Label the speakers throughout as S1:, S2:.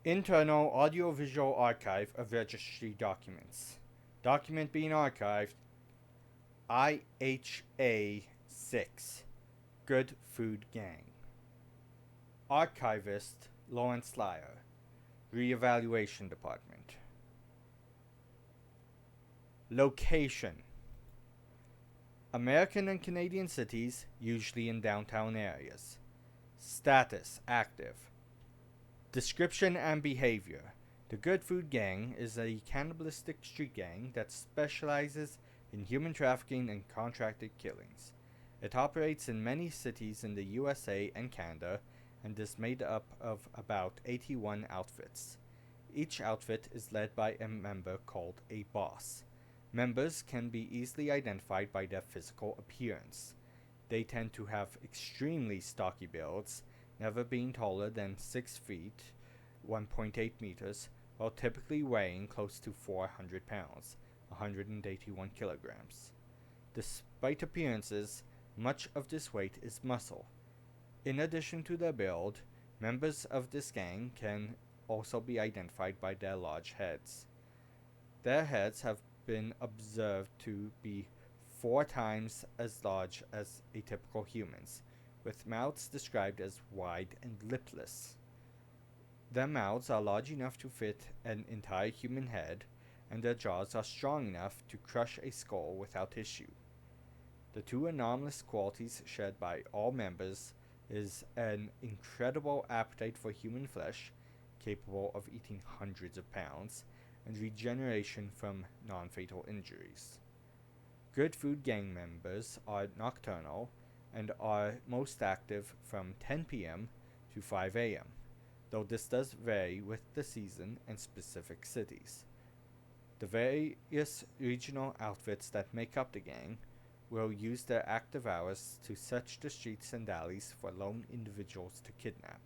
S1: Internal Audiovisual Archive of Registry Documents. Document being archived, IHA6, Good Food Gang. Archivist Lawrence Lyer, Reevaluation Department. Location: American and Canadian cities, usually in downtown areas. Status: active. Description and behavior: the Good Food Gang is a cannibalistic street gang that specializes in human trafficking and contracted killings. It operates in many cities in the USA and Canada and is made up of about 81 outfits. Each outfit is led by a member called a boss. Members can be easily identified by their physical appearance. They tend to have extremely stocky builds, never being taller than 6 feet, 1.8 meters, while typically weighing close to 400 pounds, 181 kilograms. Despite appearances, much of this weight is muscle. In addition to their build, members of this gang can also be identified by their large heads. Their heads have been observed to be 4 times as large as a typical human's, with mouths described as wide and lipless. Their mouths are large enough to fit an entire human head, and their jaws are strong enough to crush a skull without issue. The two anomalous qualities shared by all members is an incredible appetite for human flesh, capable of eating hundreds of pounds, and regeneration from non-fatal injuries. Good Food Gang members are nocturnal and are most active from 10 p.m. to 5 a.m., though this does vary with the season and specific cities. The various regional outfits that make up the gang will use their active hours to search the streets and alleys for lone individuals to kidnap.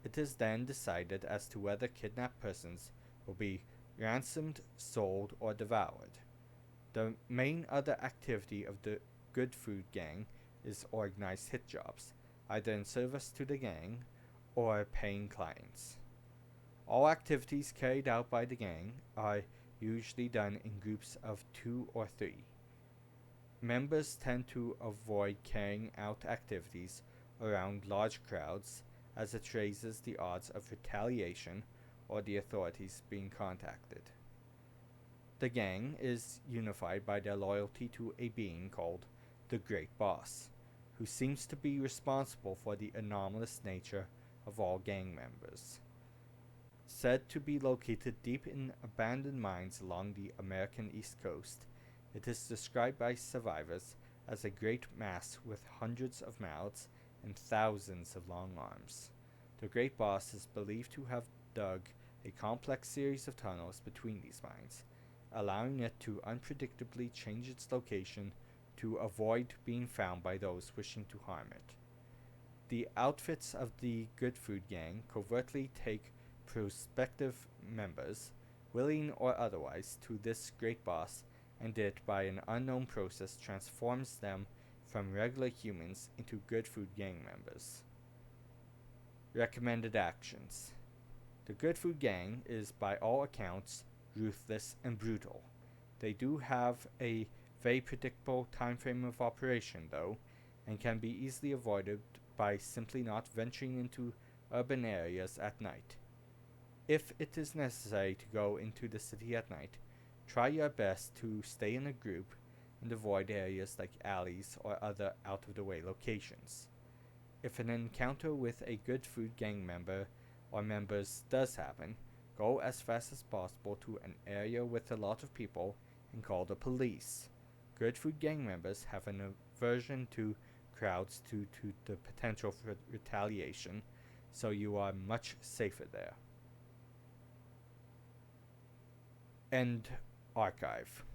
S1: It is then decided as to whether kidnapped persons will be ransomed, sold, or devoured. The main other activity of the Good Food Gang is organized hit jobs, either in service to the gang or paying clients. All activities carried out by the gang are usually done in groups of 2 or 3. Members tend to avoid carrying out activities around large crowds, as it raises the odds of retaliation or the authorities being contacted. The gang is unified by their loyalty to a being called the Great Boss, who seems to be responsible for the anomalous nature of all gang members. Said to be located deep in abandoned mines along the American East Coast, it is described by survivors as a great mass with hundreds of mouths and thousands of long arms. The Great Boss is believed to have dug a complex series of tunnels between these mines, allowing it to unpredictably change its location to avoid being found by those wishing to harm it. The outfits of the Good Food Gang covertly take prospective members, willing or otherwise, to this Great Boss, and it, by an unknown process, transforms them from regular humans into Good Food Gang members. Recommended actions: the Good Food Gang is, by all accounts, ruthless and brutal. They do have a very predictable time frame of operation, though, and can be easily avoided by simply not venturing into urban areas at night. If it is necessary to go into the city at night, try your best to stay in a group and avoid areas like alleys or other out-of-the-way locations. If an encounter with a Good Food Gang member or members does happen, go as fast as possible to an area with a lot of people and call the police. Good Food Gang members have an aversion to crowds due to the potential for retaliation, so you are much safer there. End archive.